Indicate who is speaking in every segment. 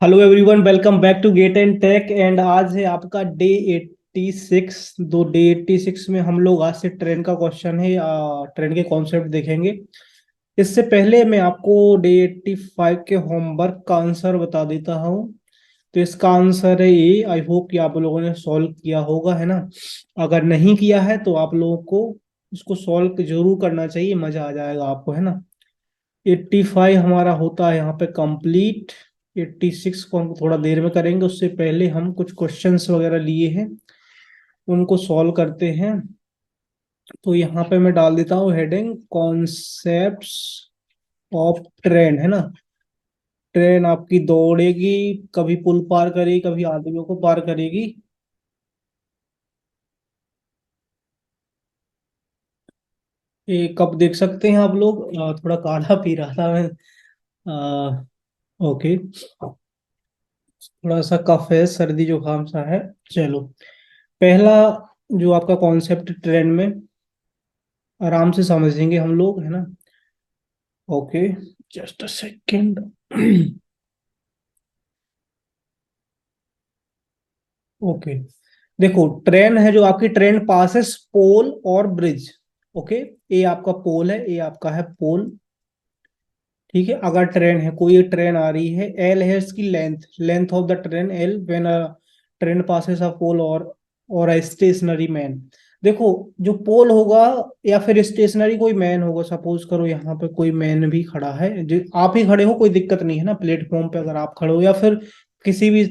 Speaker 1: Hello everyone, welcome back to Gate and Tech. And आज है आपका डे 86। डे 86 में हम लोग आज से ट्रेन का क्वेश्चन है, ट्रेन के कॉन्सेप्ट देखेंगे। इससे पहले मैं आपको डे 85 के होमवर्क का आंसर बता देता हूँ। तो इसका आंसर है ए। आई होप कि आप लोगों ने सॉल्व किया होगा, है ना। अगर नहीं किया है तो आप लोगों को इसको सॉल्व जरूर करना चाहिए, मजा आ जाएगा आपको, है ना। 85 हमारा होता है यहाँ पे कंप्लीट। 86 को हम थोड़ा देर में करेंगे, उससे पहले हम कुछ क्वेश्चंस वगैरह लिए हैं, उनको सॉल्व करते हैं। तो यहाँ पे मैं डाल देता हूँ हेडिंग कॉन्सेप्ट्स ऑफ ट्रेन, है ना। ट्रेन आपकी दौड़ेगी, कभी पुल पार करेगी, कभी आदमियों को पार करेगी। ये कब देख सकते हैं आप लोग? थोड़ा काढ़ा पी रहा था मैं। ओके। थोड़ा सा कफ है, सर्दी जुकाम सा है। चलो, पहला जो आपका कॉन्सेप्ट ट्रेन में आराम से समझेंगे हम लोग, है ना। Okay, just a second. Okay, देखो ट्रेन है जो आपकी ट्रेन पासेस पोल और ब्रिज। ओके, ये आपका पोल है, ये आपका है पोल। ठीक है, अगर ट्रेन है, कोई ट्रेन आ रही है, एल है इसकी length, length of the train L when a train passes a pole और अ स्टेशनरी मैन। देखो, जो पोल होगा या फिर स्टेशनरी कोई मैन होगा, सपोज करो यहाँ पे कोई मैन भी खड़ा है, जो आप ही खड़े हो, कोई दिक्कत नहीं है ना। प्लेटफॉर्म पे अगर आप खड़े हो या फिर किसी भी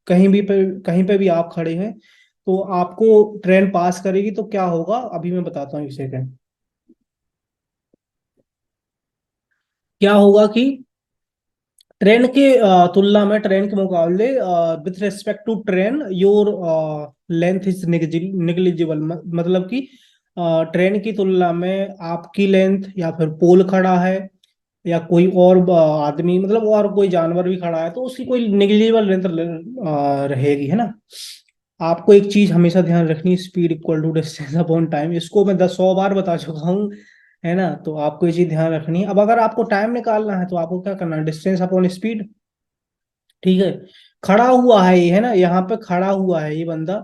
Speaker 1: कहीं पे भी आप खड़े हैं, तो आपको ट्रेन पास करेगी तो क्या होगा, अभी मैं बताता हूँ, एक सेकेंड। क्या होगा कि ट्रेन के तुलना में, ट्रेन के मुकाबले, with respect to train your length is negligible. मतलब कि ट्रेन की तुलना में आपकी लेंथ, या फिर पोल खड़ा है, या कोई और आदमी, मतलब और कोई जानवर भी खड़ा है, तो उसकी कोई निग्लिजिबल लेंथ रहेगी, है ना। आपको एक चीज हमेशा ध्यान रखनी, speed equal to distance upon time. इसको मैं 100 बार बता चुका हूँ, है ना। तो आपको ये चीज ध्यान रखनी है। अब अगर आपको टाइम निकालना है तो आपको क्या करना है, डिस्टेंस अपॉन स्पीड। ठीक है, खड़ा हुआ है ये, है ना, यहाँ पे खड़ा हुआ है ये बंदा,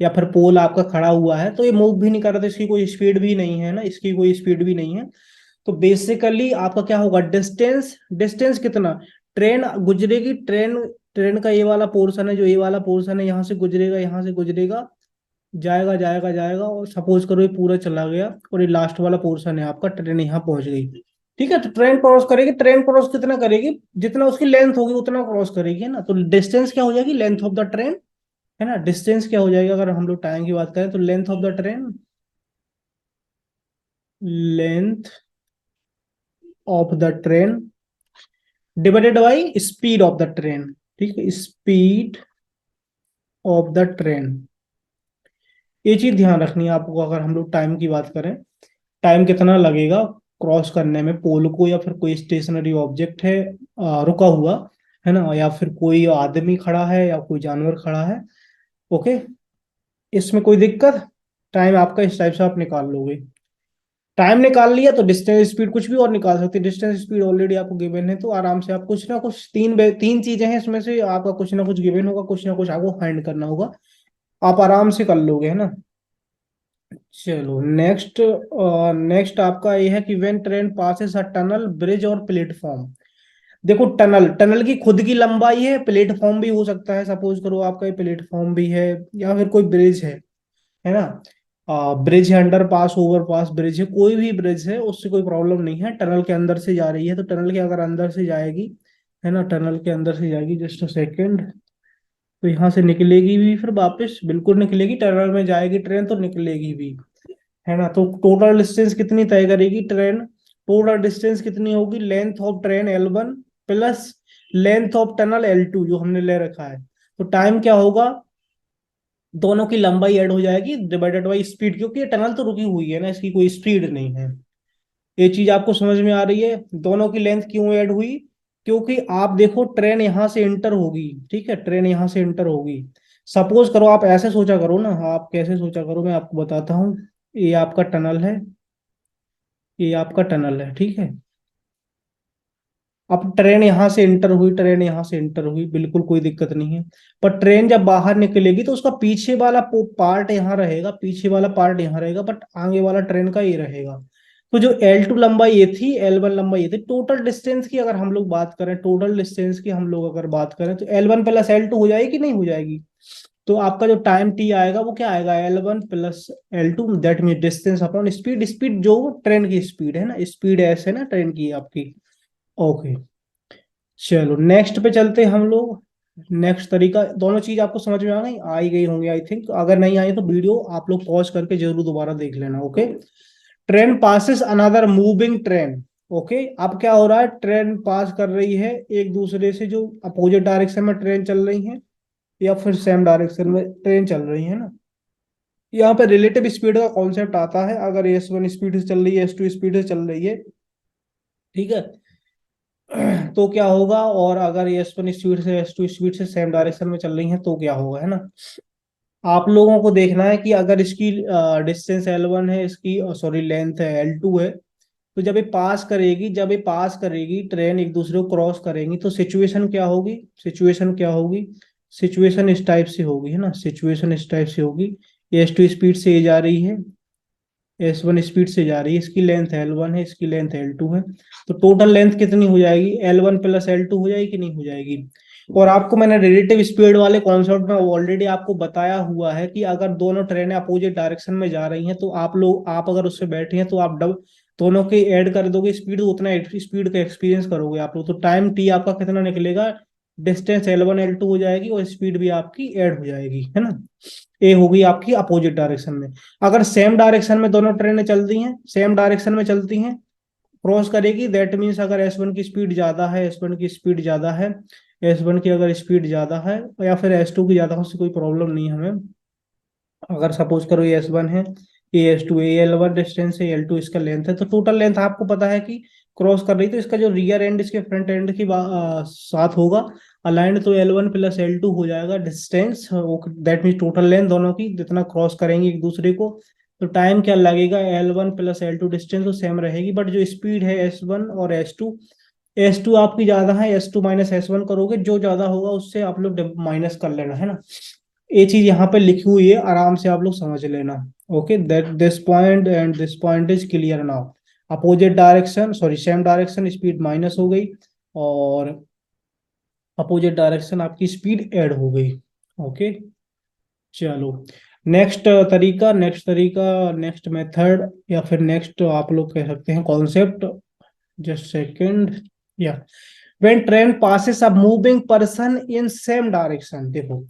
Speaker 1: या फिर पोल आपका खड़ा हुआ है, तो ये मूव भी नहीं कर रहा, तो इसकी कोई स्पीड भी नहीं है ना, इसकी कोई स्पीड भी नहीं है। तो बेसिकली आपका क्या होगा, डिस्टेंस। डिस्टेंस कितना, ट्रेन गुजरेगी, ट्रेन ट्रेन का ये वाला पोर्शन है, जो ये वाला पोर्शन है, यहाँ से गुजरेगा, यहाँ से गुजरेगा, जाएगा जाएगा जाएगा, और सपोज करो ये पूरा चला गया, और ये लास्ट वाला पोर्शन है आपका, ट्रेन यहाँ पहुंच गई। ठीक है, तो ट्रेन क्रॉस करेगी, ट्रेन क्रॉस कितना करेगी, जितना उसकी लेंथ होगी उतना क्रॉस करेगी, है ना। तो डिस्टेंस क्या हो जाएगी, लेंथ ऑफ द ट्रेन, है ना। डिस्टेंस क्या हो जाएगा, अगर हम लोग टाइम की बात करें तो length of the train, length of the train divided by speed of the train. ठीक है, स्पीड ऑफ द ट्रेन। ये चीज ध्यान रखनी है आपको, अगर हम लोग टाइम की बात करें, टाइम कितना लगेगा क्रॉस करने में पोल को, या फिर कोई स्टेशनरी ऑब्जेक्ट है रुका हुआ, है ना, या फिर कोई आदमी खड़ा है, या कोई जानवर खड़ा है। ओके, इसमें कोई दिक्कत, टाइम आपका इस टाइप से आप निकाल लोगे। टाइम निकाल लिया तो डिस्टेंस स्पीड कुछ भी और निकाल सकते हैं। डिस्टेंस स्पीड ऑलरेडी आपको गिवन है, तो आराम से आप कुछ ना कुछ तीन चीजें हैं इसमें से, आपका कुछ ना कुछ गिवन होगा, कुछ ना कुछ आपको फाइंड करना होगा, आप आराम से कर लोगे, है ना। चलो नेक्स्ट, नेक्स्ट आपका ये है कि when train passes a tunnel bridge और प्लेटफॉर्म। देखो, टनल, टनल की खुद की लंबाई है, प्लेटफॉर्म भी हो सकता है, सपोज करो आपका ये प्लेटफॉर्म भी है, या फिर कोई ब्रिज है ना। ब्रिज है, अंडर पास, ओवर पास ब्रिज है, कोई भी ब्रिज है, उससे कोई प्रॉब्लम नहीं है। टनल के अंदर से जा रही है, तो टनल के अगर अंदर से जाएगी, है ना, टनल के अंदर से जाएगी, जस्ट अ सेकेंड, तो यहाँ से निकलेगी भी, फिर वापस बिल्कुल निकलेगी, टनल में जाएगी ट्रेन तो निकलेगी भी, है ना। तो टोटल डिस्टेंस कितनी तय करेगी ट्रेन, टोटल डिस्टेंस कितनी होगी, length of train L1 plus length of tunnel L2 जो हमने ले रखा है। तो टाइम क्या होगा, दोनों की लंबाई ऐड हो जाएगी डिवाइडेड बाई स्पीड, क्योंकि ये टनल तो रुकी हुई है ना, इसकी कोई स्पीड नहीं है। ये चीज आपको समझ में आ रही है, दोनों की लेंथ क्यों ऐड हुई, क्योंकि आप देखो ट्रेन यहां से इंटर होगी, ठीक है, ट्रेन यहां से इंटर होगी। सपोज करो, आप ऐसे सोचा करो ना, आप कैसे सोचा करो, मैं आपको बताता हूँ। ये आपका टनल है, ये आपका टनल है, ठीक है। अब ट्रेन यहाँ से इंटर हुई, ट्रेन यहाँ से इंटर हुई, बिल्कुल कोई दिक्कत नहीं है। पर ट्रेन जब बाहर निकलेगी तो उसका पीछे वाला पार्ट यहाँ रहेगा, पीछे वाला पार्ट यहाँ रहेगा, बट आगे वाला ट्रेन का ये रहेगा। तो जो L2 लंबाई ये थी, L1 लंबाई ये थी, टोटल डिस्टेंस की अगर हम लोग बात करें, टोटल डिस्टेंस की हम लोग अगर बात करें तो L1 प्लस L2 हो जाएगी कि नहीं हो जाएगी? तो आपका जो टाइम टी आएगा वो क्या आएगा, L1 plus L2, that mean distance upon speed. Speed जो ट्रेन की स्पीड है ना, स्पीड एस है ना ट्रेन की आपकी। ओके, चलो नेक्स्ट पे चलते हैं हम लोग। नेक्स्ट तरीका, दोनों चीज आपको समझ में आ ही गई होंगी आई थिंक। अगर नहीं आई तो वीडियो आप लोग पॉज करके जरूर दोबारा देख लेना। Okay, train passes another moving train. Okay, अब क्या हो रहा है, ट्रेन पास कर रही है एक दूसरे से, जो अपोजिट डायरेक्शन में ट्रेन चल रही है या फिर सेम डायरेक्शन में ट्रेन चल रही है ना। यहाँ पे रिलेटिव स्पीड का कॉन्सेप्ट आता है। अगर S1 स्पीड से चल रही है, S2 स्पीड से चल रही है, ठीक है, तो क्या होगा, और अगर S1 स्पीड से S2 स्पीड से सेम डायरेक्शन में चल रही है तो क्या होगा, है ना। आप लोगों को देखना है कि अगर इसकी डिस्टेंस L1 है, इसकी सॉरी लेंथ है L2 है, तो जब ये पास करेगी, जब ये पास करेगी ट्रेन एक दूसरे को क्रॉस करेंगी, तो सिचुएशन क्या होगी, सिचुएशन क्या होगी, सिचुएशन इस टाइप से होगी, है ना, सिचुएशन इस टाइप से होगी। S2 स्पीड से ये जा रही है, S1 स्पीड से जा रही है, इसकी लेंथ L1 है, इसकी लेंथ L2 है। तो टोटल लेंथ कितनी हो जाएगी, L1 प्लस L2 हो जाएगी कि नहीं हो जाएगी। और आपको मैंने रिलेटिव स्पीड वाले कॉन्सेप्ट में ऑलरेडी आपको बताया हुआ है कि अगर दोनों ट्रेनें अपोजिट डायरेक्शन में जा रही हैं तो आप अगर उससे बैठे हैं तो आप दोनों के ऐड कर दोगे स्पीड, तो उतना स्पीड का एक्सपीरियंस करोगे आप लोग। तो टाइम टी आपका कितना निकलेगा, डिस्टेंस L1 L2 हो जाएगी और स्पीड भी आपकी ऐड हो जाएगी, है ना। ए होगी आपकी अपोजिट डायरेक्शन में। अगर सेम डायरेक्शन में दोनों ट्रेनें चलती हैं, सेम डायरेक्शन में चलती हैं, क्रॉस करेगी, दैट मीन्स अगर S1 की स्पीड ज्यादा है, S1 की स्पीड ज्यादा है, S1 की अगर स्पीड ज्यादा है या फिर S2 की ज्यादा हो, उससे कोई प्रॉब्लम नहीं है हमें। अगर सपोज करो ये S1 है, ये S2 है, ये L1 डिस्टेंस है, L2 इसका लेंथ है, तो टोटल लेंथ आपको पता है कि क्रॉस कर रही, तो इसका जो रियर एंड इसके फ्रंट एंड की साथ होगा अलाइंड, तो L1 प्लस L2 हो जाएगा distance, that mean total length दोनों की जितना क्रॉस करेंगे एक दूसरे को। तो टाइम क्या लगेगा, L1 प्लस L2, डिस्टेंस तो सेम रहेगी, बट जो स्पीड है S1 और S2 आपकी ज्यादा है, S2 माइनस S1 करोगे, जो ज्यादा होगा उससे आप लोग माइनस कर लेना, है ना। ये चीज यहाँ पे लिखी हुई है, आराम से आप लोग समझ लेना। Okay, that this point and this point is clear now. Opposite direction sorry same direction speed minus हो गई, और अपोजिट डायरेक्शन आपकी स्पीड ऐड हो गई। ओके, चलो नेक्स्ट तरीका नेक्स्ट मेथड या फिर नेक्स्ट आप लोग कह सकते हैं कॉन्सेप्ट। जस्ट सेकंड, या when train passes a moving person in same direction. देखो,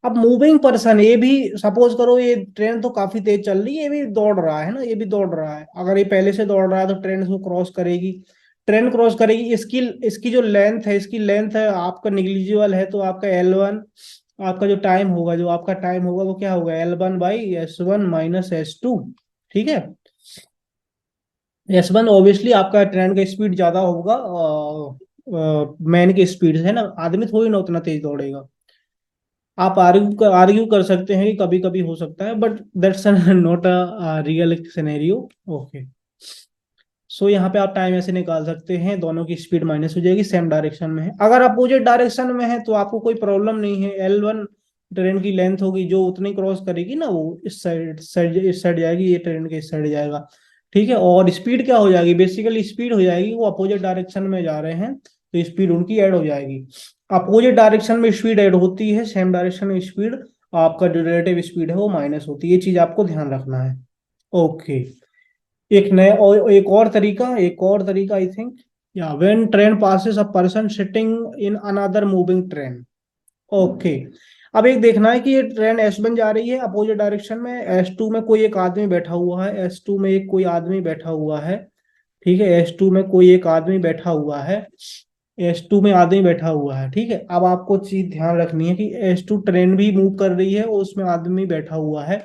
Speaker 1: अब मूविंग पर्सन, ये भी सपोज करो ये ट्रेन तो काफी तेज चल रही है, ये भी दौड़ रहा है ना, ये भी दौड़ रहा है। अगर ये पहले से दौड़ रहा है तो ट्रेन इसको क्रॉस करेगी, ट्रेन क्रॉस करेगी, इसकी इसकी जो लेंथ है, इसकी लेंथ है आपका निग्लिजिबल है, तो आपका L1, आपका जो टाइम होगा, जो आपका टाइम होगा वो क्या होगा, L1 by S1 minus S2। ठीक है, S1 ऑब्वियसली आपका ट्रेन का स्पीड ज्यादा होगा मैन की स्पीड से, है ना, आदमी थोड़ी ना उतना तेज दौड़ेगा। आप आर्ग्यू कर सकते हैं कि कभी कभी हो सकता है, but that's not a real scenario. Okay, so यहाँ पे आप टाइम ऐसे निकाल सकते हैं, दोनों की स्पीड माइनस हो जाएगी, सेम डायरेक्शन में है। अगर अपोजिट डायरेक्शन में है तो आपको कोई प्रॉब्लम नहीं है, L1 ट्रेन की लेंथ होगी, जो उतनी क्रॉस करेगी ना वो इस साइड जाएगी, ये ट्रेन के इस साइड जाएगा। ठीक है, और स्पीड क्या हो जाएगी, बेसिकली स्पीड हो जाएगी, वो अपोजिट डायरेक्शन में जा रहे हैं तो स्पीड उनकी ऐड हो जाएगी। अपोजिट डायरेक्शन में स्पीड ऐड होती है, सेम डायरेक्शन में स्पीड, आपका जो रिलेटिव स्पीड है वो माइनस होती है। ये चीज आपको ध्यान रखना है। ओके, एक नया और एक और तरीका आई थिंक, या when train passes a person sitting in another moving train. Okay, अब एक देखना है कि ये ट्रेन S1 जा रही है अपोजिट डायरेक्शन में, S2 में कोई एक आदमी बैठा हुआ है, S2 में एक कोई आदमी बैठा हुआ है। ठीक है, S2 में कोई एक आदमी बैठा हुआ है, S2 में आदमी बैठा हुआ है। ठीक है, अब आपको चीज ध्यान रखनी है कि S2 ट्रेन भी मूव कर रही है और उसमें आदमी बैठा हुआ है,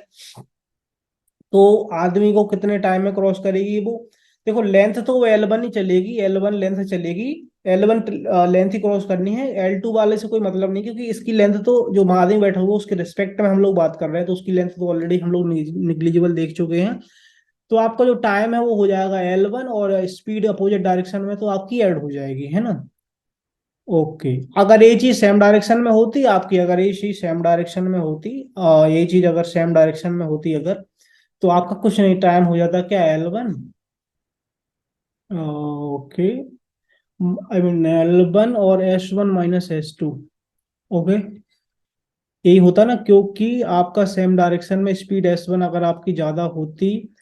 Speaker 1: तो आदमी को कितने टाइम में क्रॉस करेगी वो। देखो लेंथ तो वो L1 ही चलेगी, L1 लेंथ चलेगी, L1 लेंथ ही क्रॉस करनी है, L2 वाले से कोई मतलब नहीं, क्योंकि इसकी लेंथ तो जो आदमी बैठा हुआ उसके रिस्पेक्ट में हम लोग बात कर रहे हैं, तो उसकी लेंथ तो ऑलरेडी हम लोग निग्लिजिबल देख चुके हैं। तो आपका जो टाइम है वो हो जाएगा L1, और स्पीड अपोजिट डायरेक्शन में तो आपकी ऐड हो जाएगी, है ना। ओके, अगर ये चीज सेम डायरेक्शन में होती आपकी, अगर ये चीज सेम डायरेक्शन में होती, ये चीज अगर सेम डायरेक्शन में होती अगर, तो आपका कुछ नहीं, टाइम हो जाता क्या, L1। Okay, I mean L1 और S1 - S2। ओके, यही होता ना, क्योंकि आपका सेम डायरेक्शन में स्पीड S1 अगर आपकी ज्यादा होती,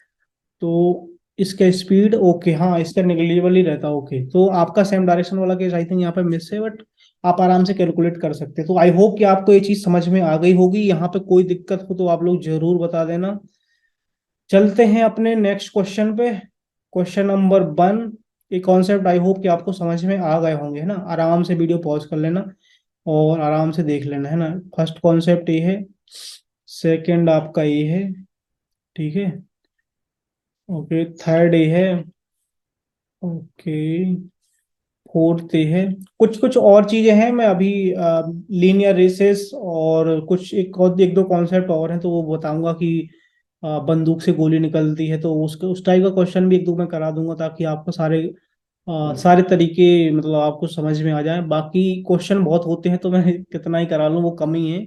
Speaker 1: तो इसका स्पीड, ओके हाँ, इसका निगलिजिबल ही रहता। ओके, तो आपका सेम डायरेक्शन वाला केस आई थिंक यहाँ पे मिस है, बट आप आराम से कैलकुलेट कर सकते हैं। तो आई होप कि आपको ये चीज समझ में आ गई होगी। यहाँ पे कोई दिक्कत हो तो आप लोग जरूर बता देना। चलते हैं अपने नेक्स्ट क्वेश्चन पे। Question number 1। ये कॉन्सेप्ट आई होप कि आपको समझ में आ गए होंगे, है ना। आराम से वीडियो पॉज कर लेना और आराम से देख लेना, है ना। फर्स्ट कॉन्सेप्ट ये है, सेकंड आपका ये है, ठीक है। ओके, थर्ड ये है। ओके, फोर्थ ये है। कुछ कुछ और चीजें हैं, मैं अभी लीनियर रेसेस और कुछ एक दो कॉन्सेप्ट और हैं, तो वो बताऊंगा कि बंदूक से गोली निकलती है, तो उसके उस टाइप का क्वेश्चन भी एक दो मैं करा दूंगा, ताकि आपको सारे तरीके मतलब आपको समझ में आ जाए। बाकी क्वेश्चन बहुत होते हैं, तो मैं कितना ही करा लूँ वो कम ही है।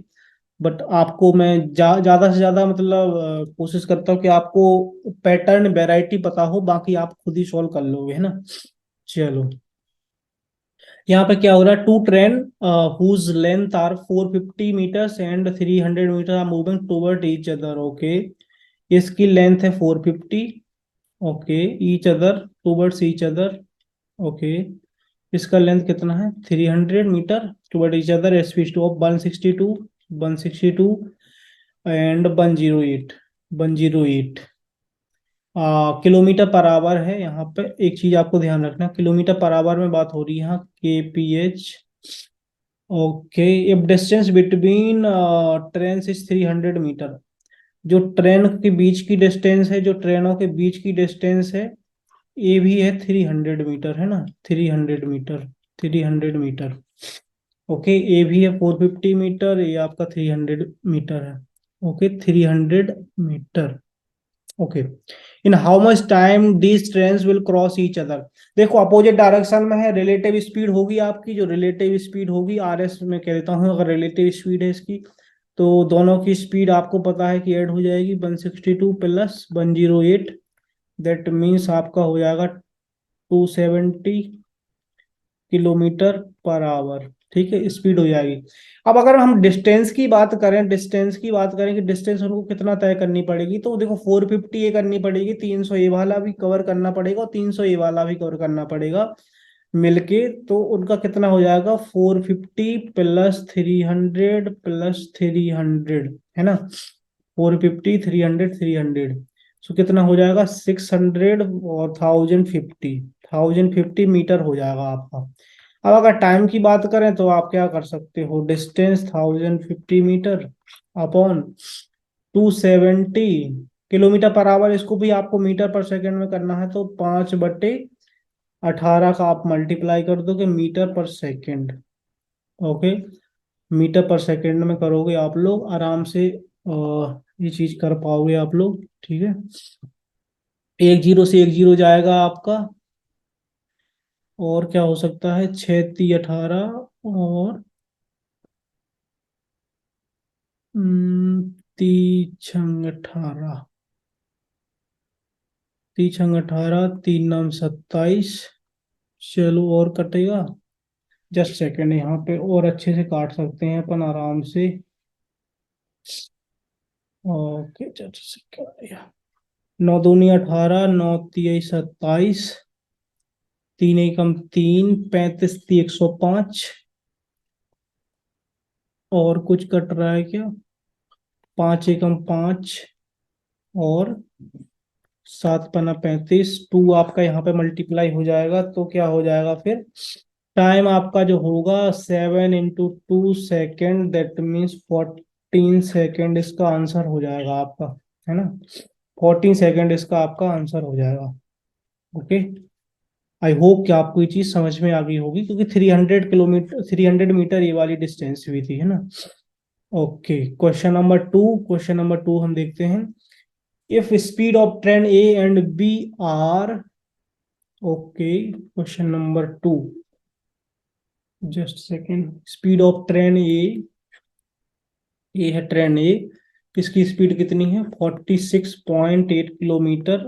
Speaker 1: बट आपको मैं ज्यादा से ज्यादा मतलब कोशिश करता हूँ कि आपको पैटर्न वैरायटी पता हो, बाकी आप खुद ही सॉल्व कर लोगे, है ना। चलो, यहाँ पे क्या हो रहा है, two train whose length are 450 meters and 300 meter are moving toward each other. Okay, इसकी लेंथ है 450। Okay, each other, towards each other. Okay, इसका लेंथ कितना है, 300 meter toward each other, speed of 162, 162 and 108, 108 kilometer per hour है। यहाँ पे एक चीज आपको ध्यान रखना, किलोमीटर पर आवर में बात हो रही है यहाँ, kph। Okay, if distance between train is 300 meter, जो ट्रेन के बीच की डिस्टेंस है, जो ट्रेनों के बीच की डिस्टेंस है, ये भी है 300 मीटर, है ना। 300 मीटर, 300 मीटर। ओके, ये भी है 450 मीटर, ये आपका 300 मीटर है। Okay, 300 meter. Okay, in how much time these trains will cross each other. देखो, अपोजिट डायरेक्शन में है, रिलेटिव स्पीड होगी आपकी, जो रिलेटिव स्पीड होगी RS में कह देता हूँ, अगर रिलेटिव स्पीड है इसकी, तो दोनों की स्पीड आपको पता है कि ऐड हो जाएगी, 162 प्लस 108, दैट मीन्स आपका हो जाएगा 270 किलोमीटर पर आवर। ठीक है, स्पीड हो जाएगी। अब अगर हम डिस्टेंस की बात करें, डिस्टेंस की बात करें कि डिस्टेंस उनको कितना तय करनी पड़ेगी, तो देखो 450 ये करनी पड़ेगी, 300 ये वाला भी कवर करना पड़ेगा और 300 ये वाला भी कवर करना पड़ेगा मिलके, तो उनका कितना हो जाएगा, 450 प्लस 300 प्लस 300, है ना। 450, 300, 300, सो कितना हो जाएगा, 600 और 1050, 1050 मीटर हो जाएगा आपका। अब अगर टाइम की बात करें, तो आप क्या कर सकते हो, distance 1050 meter upon 270 kilometer per hour, इसको भी आपको मीटर पर सेकंड में करना है, तो 5/18 का आप मल्टीप्लाई कर दोगे मीटर पर सेकंड। ओके, मीटर पर सेकंड में करोगे आप लोग आराम से, ये चीज कर पाओगे आप लोग, ठीक है। एक जीरो से एक जीरो जाएगा आपका, और क्या हो सकता है, 6×3 = 18 और 3×6 = 18, 3×6 = 18, 3×9 = 27। चलो, और कटेगा, जस्ट सेकंड, यहाँ पे और अच्छे से काट सकते हैं अपन आराम से। ओके, जस्ट सेकंड, 9×2 = 18, 9×3 = 27, 3×1 = 3, 35×3 = 105, और कुछ कट रहा है क्या, 5×1 = 5, और 7×5 = 35, 2 आपका यहाँ पे मल्टीप्लाई हो जाएगा, तो क्या हो जाएगा फिर, टाइम आपका जो होगा 7 × 2 सेकेंड, दैट मीन्स 14 सेकेंड इसका आंसर हो जाएगा आपका, है ना। 14 सेकेंड इसका आपका आंसर हो जाएगा। ओके, आई होप कि आपको ये चीज समझ में आ गई होगी, क्योंकि 300 किलोमीटर, 300 मीटर ये वाली डिस्टेंस हुई थी, है ना। ओके, क्वेश्चन नंबर 2 हम देखते हैं। If speed of train A and B are, okay, question number 2, just second, speed of train A है ट्रेन ए, इसकी स्पीड कितनी है 46.8 kilometre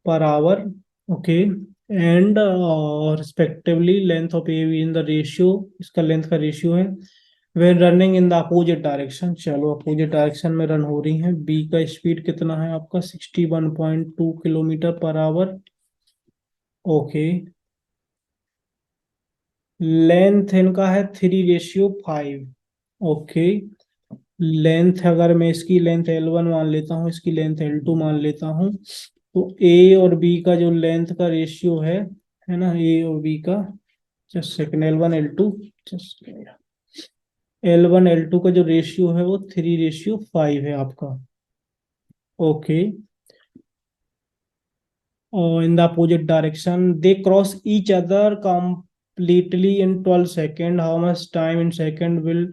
Speaker 1: per hour. Okay, and respectively length of A in the ratio, इसका length का ratio है when running in the opposite direction. चलो opposite direction में run हो रही है। बी का स्पीड कितना है आपका 61.2 kilometre per hour. Okay, length इनका है 3:5। ओके, लेंथ अगर मैं इसकी लेंथ L1 मान लेता हूँ, इसकी लेंथ L2 मान लेता हूँ, तो ए और बी का जो लेंथ का रेशियो है ना, ए और बी का, just second, L1 L2, just L1 L2 का जो रेशियो है वो 3:5 है आपका। ओके, और इन the opposite direction they cross each other completely in 12 seconds. How much time in second will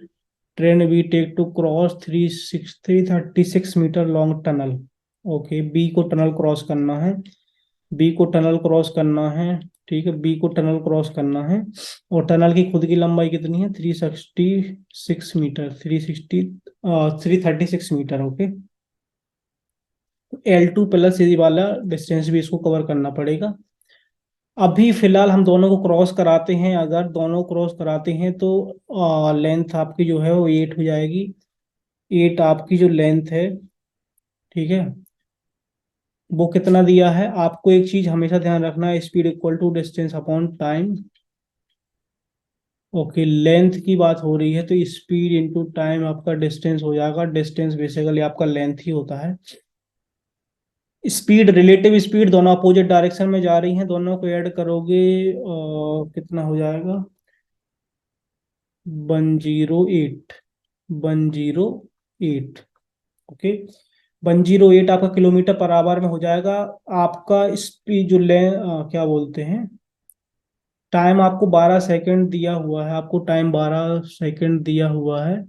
Speaker 1: train we take to cross 336 meter long tunnel? Okay, B को tunnel cross करना है, बी को tunnel cross करना है, ठीक है, B को tunnel cross करना है, और टनल की खुद की लंबाई कितनी है 366 metre, 336 metre. Okay, L2 plus ये वाला डिस्टेंस भी इसको कवर करना पड़ेगा। अभी फिलहाल हम दोनों को क्रॉस कराते हैं, अगर दोनों क्रॉस कराते हैं तो लेंथ आपकी जो है वो 8 हो जाएगी। 8 आपकी जो लेंथ है, ठीक है, वो कितना दिया है आपको, एक चीज हमेशा ध्यान रखना है, speed equal to distance upon time. Okay, length की बात हो रही है तो स्पीड इंटू टाइम आपका डिस्टेंस हो जाएगा। डिस्टेंस बेसिकली आपका लेंथ ही होता है। स्पीड, रिलेटिव स्पीड दोनों अपोजिट डायरेक्शन में जा रही हैं, दोनों को ऐड करोगे कितना हो जाएगा 108, 108। ओके, 108 आपका किलोमीटर पर आवर में हो जाएगा। आपका स्पीड जो क्या बोलते हैं, टाइम आपको 12 सेकंड दिया हुआ है, आपको टाइम 12 सेकंड दिया हुआ है,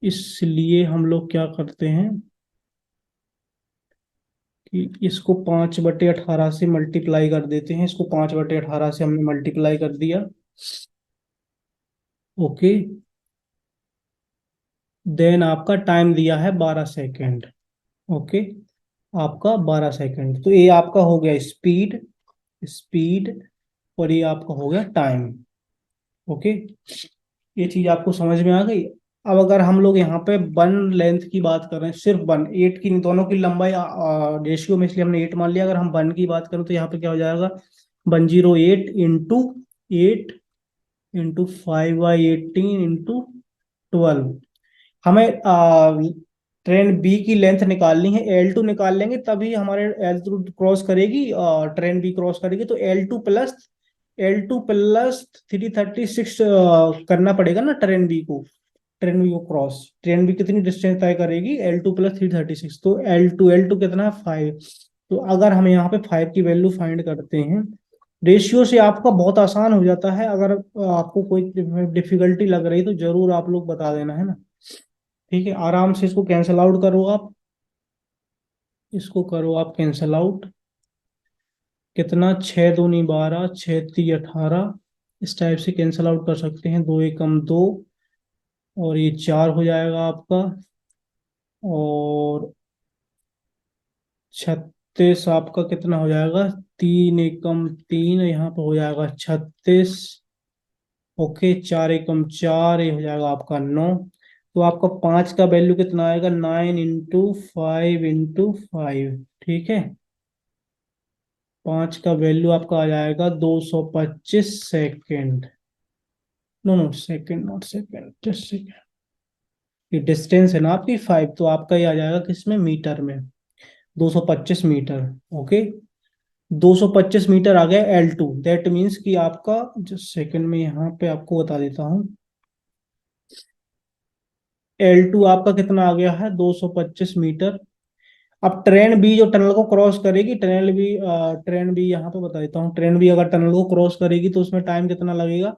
Speaker 1: इसलिए हम लोग क्या करते हैं कि इसको 5/18 से मल्टीप्लाई कर देते हैं। इसको 5/18 से हमने मल्टीप्लाई कर दिया। ओके, देन आपका टाइम दिया है 12 सेकंड। ओके, आपका 12 सेकंड, तो ये आपका हो गया स्पीड, स्पीड, और ये आपका हो गया टाइम। ओके, ये चीज आपको समझ में आ गई। अब अगर हम लोग यहाँ पे वन लेंथ की बात कर रहे हैं, सिर्फ वन, एट की नहीं, दोनों की लंबाई रेशियो में, इसलिए हमने 8 मान लिया। अगर हम वन की बात करें तो यहाँ पे क्या हो जाएगा 108 इंटू 8 इंटू 5/18 इंटू 12। हमें ट्रेन बी की लेंथ निकालनी है, L2 निकाल लेंगे तभी हमारे L2 क्रॉस करेगी, ट्रेन बी क्रॉस करेगी, तो L2 प्लस 336 करना पड़ेगा ना ट्रेन बी को, ट्रेन बी को क्रॉस, ट्रेन बी कितनी डिस्टेंस तय करेगी L2 प्लस 336, तो L2 कितना है 5। तो अगर हम यहाँ पे 5 की वैल्यू फाइंड करते हैं, रेशियो से आपका बहुत आसान हो जाता है। अगर आपको कोई डिफिकल्टी लग रही तो जरूर आप लोग बता देना, है ना। ठीक है, आराम से इसको कैंसिल आउट करो आप, इसको करो आप कैंसिल आउट। कितना, 6×2 = 12, 6×3 = 18, इस टाइप से कैंसिल आउट कर सकते हैं। 2 × 1 = 2, और ये 4 हो जाएगा आपका, और 36 आपका कितना हो जाएगा, 3 × 1 = 3, यहाँ पे हो जाएगा 36। ओके, 4 × 1 = 4, ये हो जाएगा आपका 9। तो आपका 5 का वैल्यू कितना आएगा, 9 × 5 × 5, ठीक है। 5 का वैल्यू आपका आ जाएगा 225 second. No no, second not second, just second. ये डिस्टेंस है ना आपकी 5, तो आपका ये आ जाएगा किसमें, मीटर में, 225 मीटर। ओके, 225 मीटर आ गया L2, दैट मीन्स कि आपका, जस्ट सेकेंड में यहाँ पे आपको बता देता हूँ, L2 आपका कितना आ गया है 225 मीटर। अब ट्रेन बी जो टनल को क्रॉस करेगी, ट्रेन बी यहाँ पे बता देता हूँ, ट्रेन बी अगर टनल को क्रॉस करेगी तो उसमें टाइम कितना लगेगा,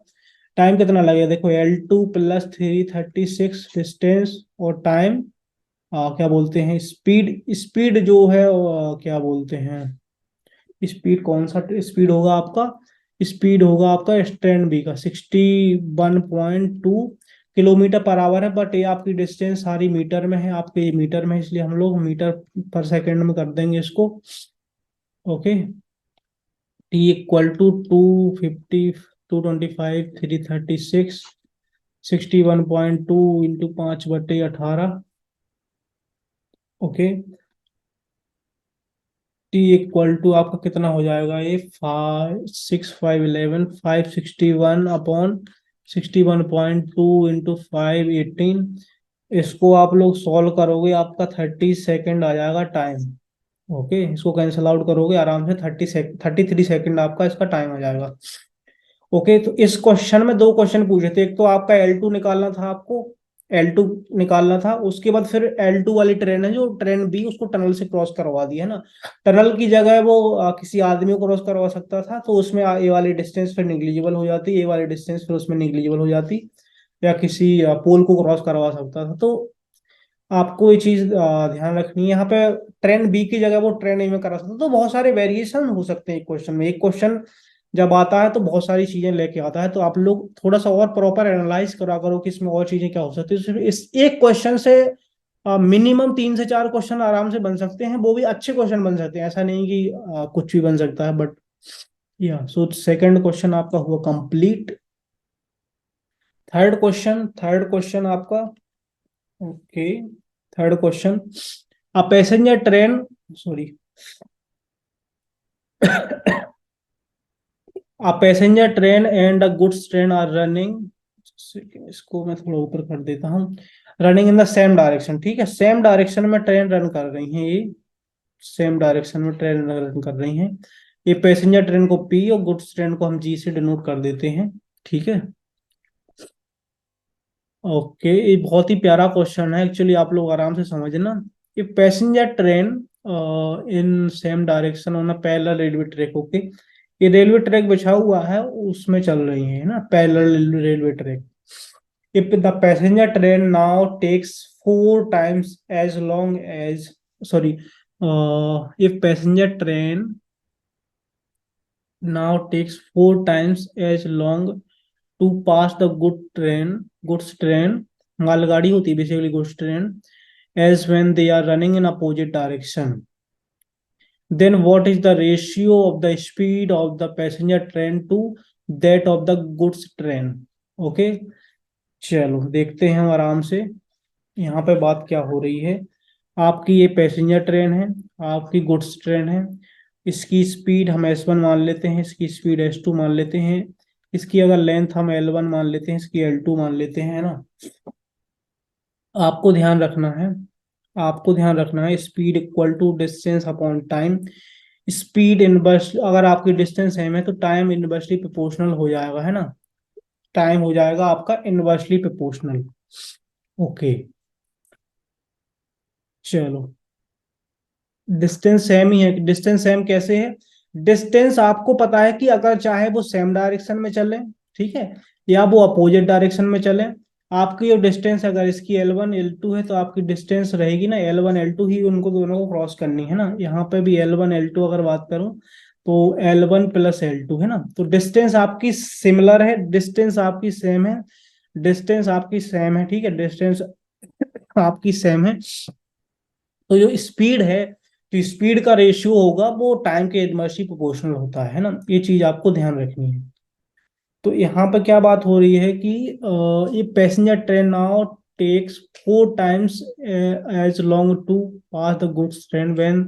Speaker 1: टाइम कितना लगेगा, देखो L2 + 336 डिस्टेंस, और टाइम, क्या बोलते हैं, स्पीड, स्पीड जो है क्या बोलते हैं, स्पीड, कौन सा स्पीड होगा आपका, स्पीड होगा आपका स्ट्रेन बी का 61.2 किलोमीटर पर आवर है, बट ये आपकी डिस्टेंस सारी मीटर में है, आपके मीटर में है, इसलिए हम लोग मीटर पर सेकंड में कर देंगे इसको। Okay, T equal to 250, 225, 336, 61.2 into 5/18। Okay, T equal to आपका कितना हो जाएगा, ये 5, 6, 5, 11, 561/61.2 इंटू 518। इसको आप लोग सॉल्व करोगे, आपका 30 सेकेंड आ जाएगा टाइम। ओके, इसको कैंसिल आउट करोगे आराम से 33 सेकेंड आपका इसका टाइम आ जाएगा। ओके, तो इस क्वेश्चन में दो क्वेश्चन पूछे थे, एक तो आपका L2 निकालना था आपको, L2 निकालना था, उसके बाद फिर L2 वाली ट्रेन है जो ट्रेन बी, उसको टनल से क्रॉस करवा दी है ना। टनल की जगह वो किसी आदमी को क्रॉस करवा सकता था, तो उसमें ये वाली डिस्टेंस फिर निग्लिजिबल हो जाती, ये वाली डिस्टेंस फिर उसमें निग्लिजिबल हो जाती, या किसी पोल को क्रॉस करवा सकता था। तो आपको ये चीज ध्यान रखनी है यहाँ पे, ट्रेन बी की जगह वो ट्रेन ए में करा सकता, तो बहुत सारे वेरिएशन हो सकते हैं एक क्वेश्चन में। एक क्वेश्चन जब आता है तो बहुत सारी चीजें लेके आता है, तो आप लोग थोड़ा सा और प्रॉपर एनालाइज करा करो कि इसमें और चीजें क्या हो सकती है। सिर्फ इस एक क्वेश्चन से मिनिमम 3 से 4 क्वेश्चन आराम से बन सकते हैं, वो भी अच्छे क्वेश्चन बन सकते हैं, ऐसा नहीं कि कुछ भी बन सकता है। बट या सो सेकंड क्वेश्चन आपका हुआ कंप्लीट। थर्ड क्वेश्चन आपका, okay, third question, a passenger train, sorry, a passenger train and a goods train are running, इसको मैं थोड़ा ऊपर कर देता हूँ, running in the same direction. ठीक है, सेम डायरेक्शन में ट्रेन रन कर रही है ये, सेम डायरेक्शन में ट्रेन रन कर रही हैं। ये पैसेंजर ट्रेन को पी और गुड्स ट्रेन को हम जी से डिनोट कर देते हैं। ठीक है, ओके, ये बहुत ही प्यारा क्वेश्चन है एक्चुअली, आप लोग आराम से समझना। ये passenger train in same direction on a parallel railway track, okay, ये रेलवे ट्रैक बिछा हुआ है उसमें चल रही है ना, parallel railway track. If the passenger train now takes 4 times as long as, sorry, if passenger train now takes 4 times as long to pass the goods train, मालगाड़ी होती है basically goods train, as when they are running in opposite direction, then what is the ratio of the speed of the passenger train to that of the goods train? Okay, चलो देखते हैं हम आराम से यहाँ पे बात क्या हो रही है। आपकी ये पैसेंजर ट्रेन है, आपकी गुड्स ट्रेन है, इसकी स्पीड हम S1 मान लेते हैं, इसकी स्पीड S2 मान लेते हैं, इसकी अगर लेंथ हम L1 मान लेते हैं, इसकी L2 मान लेते हैं, है ना। आपको ध्यान रखना है, आपको ध्यान रखना है, speed equal to distance upon time. Speed inverse, अगर आपकी डिस्टेंस सेम है तो टाइम इनवर्सली प्रोपोर्शनल हो जाएगा, है ना, टाइम हो जाएगा आपका इनवर्सली प्रोपोर्शनल। ओके, चलो, डिस्टेंस सेम ही है, डिस्टेंस सेम कैसे है, डिस्टेंस आपको पता है कि अगर चाहे वो सेम डायरेक्शन में चले, ठीक है, या वो अपोजिट डायरेक्शन में चले, आपकी जो डिस्टेंस अगर इसकी L1 L2 है तो आपकी डिस्टेंस रहेगी ना L1 L2 ही, उनको दोनों को क्रॉस करनी है ना। यहाँ पे भी L1 L2 अगर बात करूं तो L1 प्लस L2 है ना, तो डिस्टेंस आपकी सिमिलर है, डिस्टेंस आपकी सेम है, डिस्टेंस आपकी सेम है, ठीक है, डिस्टेंस आपकी सेम है। तो जो स्पीड है, तो स्पीड का रेशियो होगा वो टाइम के इनवर्सली प्रोपोर्शनल होता है ना, ये चीज आपको ध्यान रखनी है। तो यहाँ पर क्या बात हो रही है कि ये passenger train now takes 4 times as long to pass the goods train when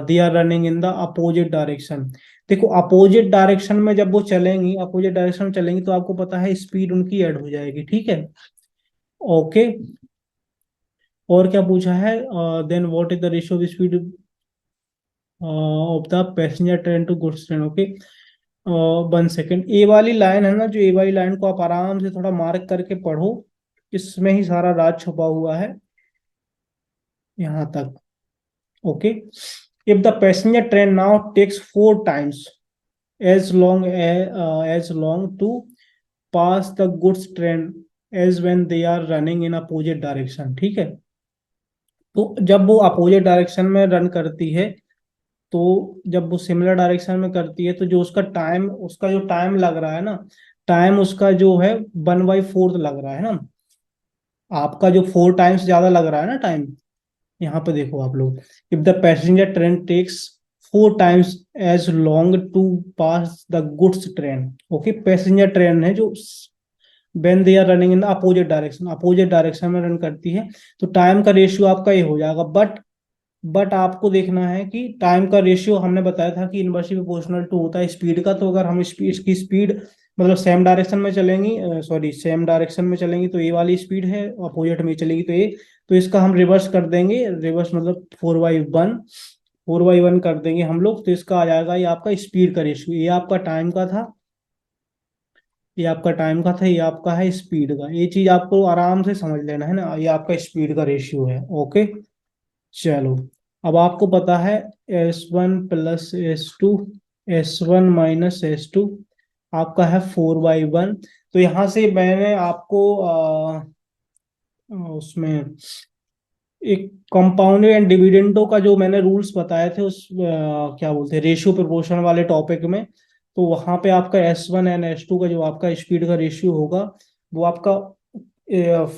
Speaker 1: they are running in the opposite direction. देखो, अपोजिट डायरेक्शन में जब वो चलेंगी, अपोजिट डायरेक्शन में चलेंगी तो आपको पता है स्पीड उनकी ऐड हो जाएगी, ठीक है। ओके, और क्या पूछा है, then what is the ratio of speed of the passenger train to goods train. Okay, 1 second, A वाली लाइन है ना, जो ए वाली लाइन को आप आराम से थोड़ा मार्क करके पढ़ो, इसमें ही सारा राज छुपा हुआ है यहाँ तक। Okay, if the passenger train now takes 4 times as long to pass the goods train as when they are running in opposite direction, ठीक है। तो जब वो अपोजिट डायरेक्शन में रन करती है तो जब वो सिमिलर डायरेक्शन में करती है तो जो उसका जो टाइम लग रहा है ना, टाइम उसका जो है 1/4 लग रहा है ना, आपका जो 4 टाइम्स ज्यादा लग रहा है ना टाइम। यहाँ पे देखो आप लोग, if the passenger train takes 4 times as long to pass the goods train, okay, passenger train है जो when they are running in the opposite direction में रन करती है, तो टाइम का रेशियो आपका ये हो जाएगा। बट आपको देखना है कि टाइम का रेशियो हमने बताया था कि इनवर्सली प्रोपोर्शनल टू होता है स्पीड का, तो अगर हम इसकी स्पीड मतलब सेम डायरेक्शन में चलेंगी, सॉरी सेम डायरेक्शन में चलेंगी तो ये वाली स्पीड है, अपोजिट में चलेगी तो ये, तो इसका हम रिवर्स कर देंगे, रिवर्स मतलब 4/1, 4/1 कर देंगे हम लोग, तो इसका आ जाएगा ये आपका स्पीड का रेशियो, ये आपका टाइम का था, ये आपका टाइम का था, ये आपका है स्पीड का, ये चीज आपको आराम से समझ लेना है ना, ये आपका स्पीड का रेशियो है। ओके, चलो, अब आपको पता है S1 + S2, S1 - S2 आपका है 4/1, तो यहां से मैंने आपको उसमें एक कंपाउंड एंड डिविडेंडो का जो मैंने रूल्स बताए थे उस क्या बोलते हैं रेशियो प्रोपोर्शन वाले टॉपिक में, तो वहां पे आपका S1 और S2 का जो आपका स्पीड का रेशियो होगा वो आपका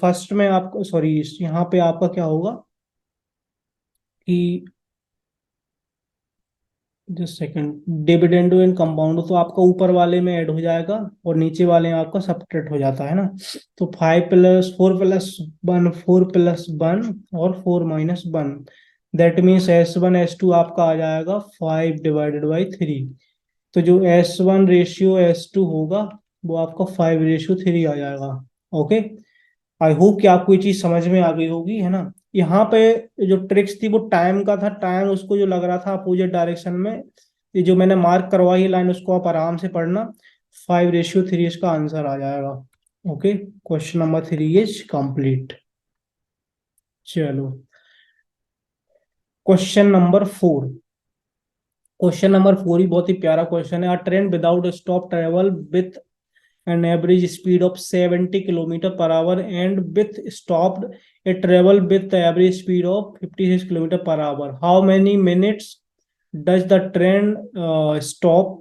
Speaker 1: फर्स्ट में आपको, सॉरी यहाँ पे आपका क्या होगा कि just second, dividendo and compound तो आपका ऊपर वाले में ऐड हो जाएगा और नीचे वाले में आपका सब्ट्रैक्ट हो जाता है ना, तो 5 + 4 + 1, 4 + 1 और 4 - 1, दैट मीन्स S1 S2 आपका आ जाएगा 5/3, तो जो S1 रेशियो S2 होगा वो आपका 5/3 आ जाएगा। ओके, आई होप कि आपको ये चीज समझ में आ गई होगी, है ना। यहाँ पे जो ट्रिक्स थी वो टाइम का था, टाइम उसको जो लग रहा था अपोजिट डायरेक्शन में, ये जो मैंने मार्क करवाई लाइन उसको आप आराम से पढ़ना, 5/3 इसका आंसर आ जाएगा। Okay, question number 3 is complete. चलो, क्वेश्चन नंबर 4, क्वेश्चन नंबर 4 ही बहुत ही प्यारा क्वेश्चन है। अ train without stop travel with an average speed of 70 kilometer per hour and with stopped it travel with the average speed of 56 kilometer per hour. How many minutes does the train stop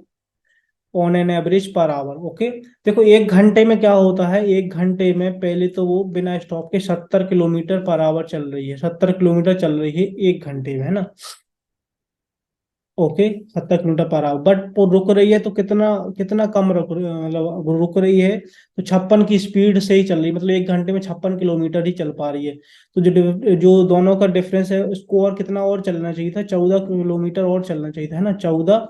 Speaker 1: on an average per hour? Okay, देखो 1 घंटे में क्या होता है, 1 घंटे में पहले तो वो बिना स्टॉप के 70 किलोमीटर पर आवर चल रही है, 70 किलोमीटर चल रही है 1 घंटे में, है ना। Okay, 70 kilometre per our, but वो रुक रही है तो कितना कितना कम मतलब रुक रही है तो 56 की स्पीड से ही चल रही है, मतलब 1 घंटे में 56 किलोमीटर ही चल पा रही है, तो जो जो दोनों का डिफरेंस है उसको और कितना और चलना चाहिए था, 14 किलोमीटर और चलना चाहिए था, है ना, 14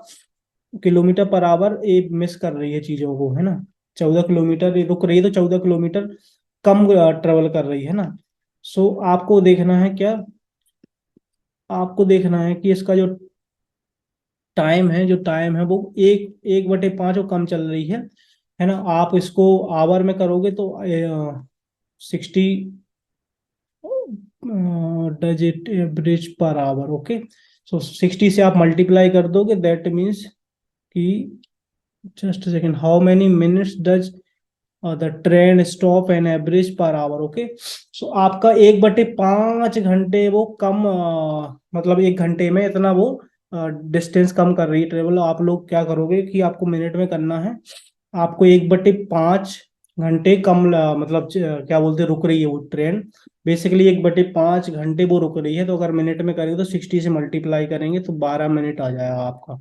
Speaker 1: किलोमीटर पर आवर ये मिस कर रही है चीजों को, है ना, 14 किलोमीटर ये रुक रही है तो 14 किलोमीटर कम ट्रेवल कर रही है ना। सो आपको देखना है क्या, आपको देखना है कि इसका जो टाइम है वो 1/5 और कम चल रही है ना। आप इसको आवर में करोगे तो 60 does it average per hour. Okay, so 60 से आप मल्टीप्लाई कर दोगे, दैट मीन्स कि just second, how many minutes does the train stop an average per hour. Okay, so आपका 1/5 घंटे वो कम मतलब 1 घंटे में इतना वो डिस्टेंस कम कर रही है ट्रेवल। आप लोग क्या करोगे कि आपको मिनट में करना है, आपको 1/5 घंटे कम मतलब क्या बोलते हैं रुक रही है वो ट्रेन, बेसिकली 1/5 घंटे वो रुक रही है, तो अगर मिनट में करेंगे तो 60 से मल्टीप्लाई करेंगे तो 12 मिनट आ जाएगा आपका।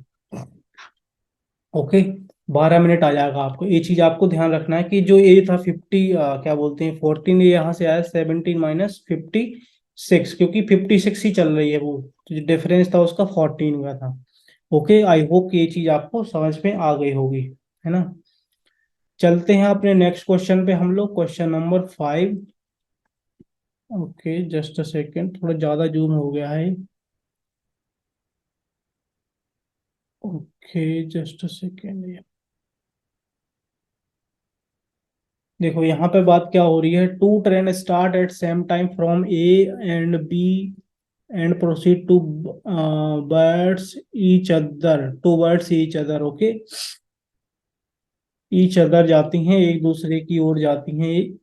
Speaker 1: ओके, 12 मिनट आ जाएगा आपको, ये चीज आपको ध्यान रखना है कि जो ये था 50 क्या बोलते हैं 14, ये यहाँ से आया 17 - 56, क्योंकि 56 ही चल रही है वो, तो जो डिफरेंस था उसका 14 का था। ओके, आई होप कि ये चीज आपको समझ में आ गई होगी, है ना। चलते हैं अपने नेक्स्ट क्वेश्चन पे हम लोग, question number 5। Okay, just a second, थोड़ा ज्यादा जूम हो गया है। ओके, जस्ट अ सेकेंड, देखो यहाँ पे बात क्या हो रही है, two train start at same time from A and B and proceed towards each other. Okay, each other जाती हैं, एक दूसरे की ओर जाती हैं।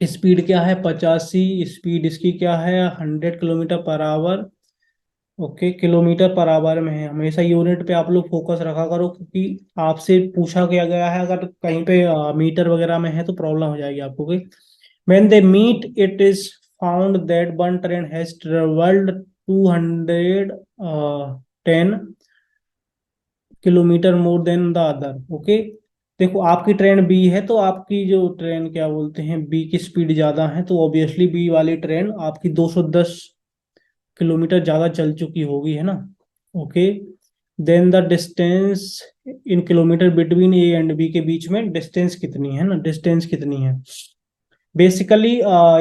Speaker 1: स्पीड क्या है 85, स्पीड इसकी क्या है 100 kilometre per hour, okay, kilometre per our में है। हमेशा यूनिट पे आप लोग फोकस रखा करो, क्योंकि आपसे पूछा गया है, अगर कहीं पे मीटर वगैरह में है तो प्रॉब्लम हो जाएगी आपको। Okay, when they meet it is found that one train has travelled 210 kilometer more than the other. Okay, देखो आपकी ट्रेन बी है, तो आपकी जो ट्रेन क्या बोलते हैं, बी की स्पीड ज्यादा है, तो ऑब्वियसली बी वाली ट्रेन आपकी 210 किलोमीटर ज्यादा चल चुकी होगी, है ना। Okay, then the distance in kilometer between A and B के बीच में डिस्टेंस कितनी है ना, डिस्टेंस कितनी है। बेसिकली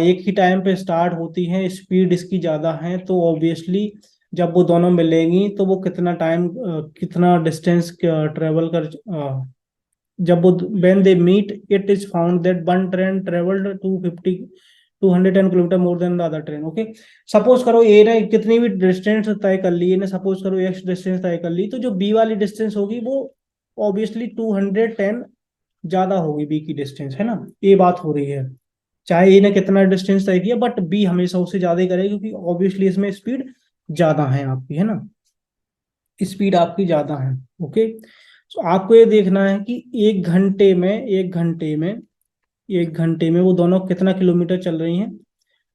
Speaker 1: एक ही टाइम पे स्टार्ट होती है, स्पीड इसकी ज्यादा है, तो ऑब्वियसली जब वो दोनों मिलेंगी तो वो कितना टाइम, कितना डिस्टेंस ट्रेवल कर, जब वो when they meet it is found that one train travelled 210 kilometer more than the other train. Okay, suppose करो ए ने कितनी भी डिस्टेंस तय कर ली, ने सपोज करो एक्स डिस्टेंस तय कर ली, तो जो बी वाली डिस्टेंस होगी वो ऑब्वियसली 210 ज्यादा होगी बी की डिस्टेंस, है ना। ये बात हो रही है, चाहे ए ने कितना डिस्टेंस तय किया, बट बी हमेशा उससे ज्यादा ही करेगी, क्योंकि ऑब्वियसली इसमें स्पीड ज्यादा है आपकी, है ना, स्पीड आपकी ज्यादा है। ओके, तो आपको ये देखना है कि एक घंटे में वो दोनों कितना किलोमीटर चल रही हैं।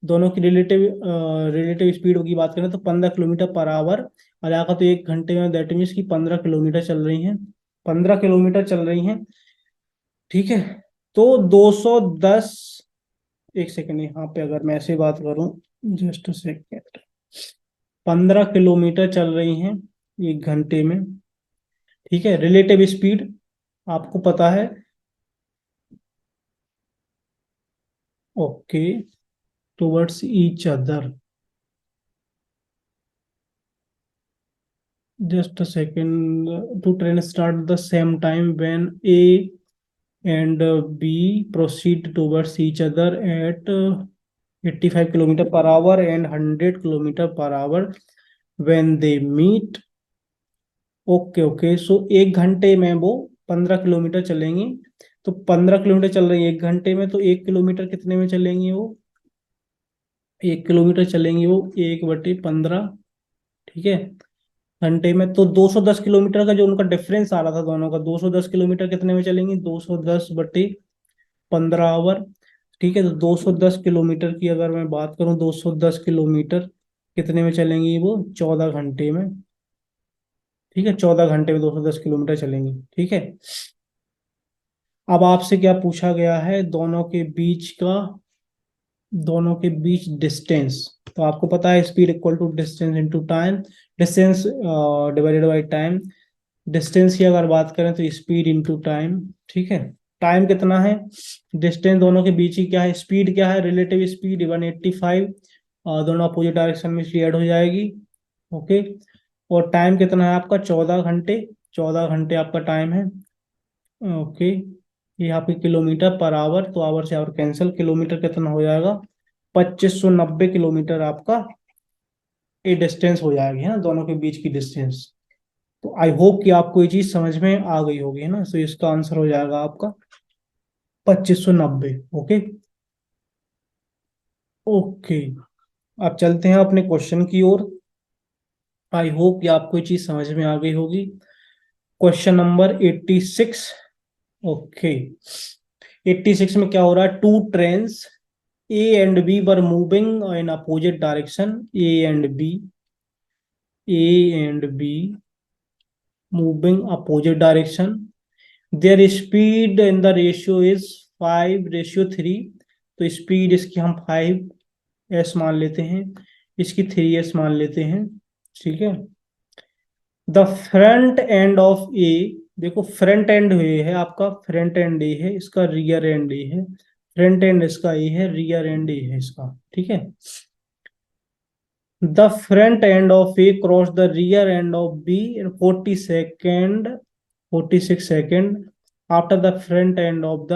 Speaker 1: दोनों की रिलेटिव स्पीड की बात करें तो 15 किलोमीटर पर आवर, और आकर तो एक घंटे में दैट मीन्स की 15 किलोमीटर चल रही हैं, 15 किलोमीटर चल रही हैं। ठीक है, तो 210, एक सेकेंड यहाँ पे अगर मैं ऐसे बात करूं, जस्ट सेकेंड, 15 किलोमीटर चल रही हैं एक घंटे में। ठीक है, रिलेटिव स्पीड आपको पता है। Okay, towards each other, just a second, two trains start the same time when A and B proceed towards each other at 85 kilometer per hour and 100 kilometer per hour when they meet। Okay okay, so एक घंटे में वो 15 kilometre चलेंगी। तो 15 kilometre चल रही है एक घंटे में, तो 1 किलोमीटर कितने में चलेंगी वो, 1 किलोमीटर चलेंगी वो 1/15। ठीक है, घंटे में, तो 210 किलोमीटर का जो उनका डिफरेंस आ रहा था दोनों का, 210 किलोमीटर कितने में चलेंगी, 210/15 आवर। ठीक है, तो 210 किलोमीटर की अगर मैं बात करूं, 210 किलोमीटर कितने में चलेंगी वो, 14 घंटे में। ठीक है, 14 घंटे में 210 किलोमीटर चलेंगी। ठीक है, अब आपसे क्या पूछा गया है, दोनों के बीच डिस्टेंस। तो आपको पता है speed equal to distance into time, distance divided by time. Distance की अगर बात करें तो स्पीड इनटू टाइम। ठीक है, टाइम कितना है, डिस्टेंस दोनों के बीच की क्या है, स्पीड क्या है, रिलेटिव स्पीड 185, दोनों अपोजिट डायरेक्शन में इसलिए ऐड हो जाएगी। ओके, और टाइम कितना है आपका, 14 घंटे, 14 घंटे आपका टाइम है। ओके, ये यहाँ पे किलोमीटर पर आवर, तो आवर से आवर कैंसिल, किलोमीटर कितना हो जाएगा, 2590 किलोमीटर आपका ये डिस्टेंस हो जाएगी, है ना, दोनों के बीच की डिस्टेंस। तो आई होप कि आपको ये चीज समझ में आ गई होगी, है ना। तो इसका आंसर हो जाएगा आपका 2590। ओके ओके, अब चलते हैं अपने क्वेश्चन की ओर। आई होप कि आपको ये चीज समझ में आ गई होगी। Question number 86। ओके, 86 में क्या हो रहा है, two trains A and B were moving in opposite direction, A and B moving opposite direction, their speed in the ratio is 5:3। तो स्पीड इसकी हम 5s मान लेते हैं, इसकी 3s मान लेते हैं। ठीक है, द फ्रंट एंड ऑफ ए, देखो फ्रंट एंड ए है आपका, फ्रंट एंड ए है, इसका रियर एंड ए है, फ्रंट एंड इसका ए है, रियर एंड ए है इसका। ठीक है, the front end of A cross the rear end of B in 46 second after the front end of the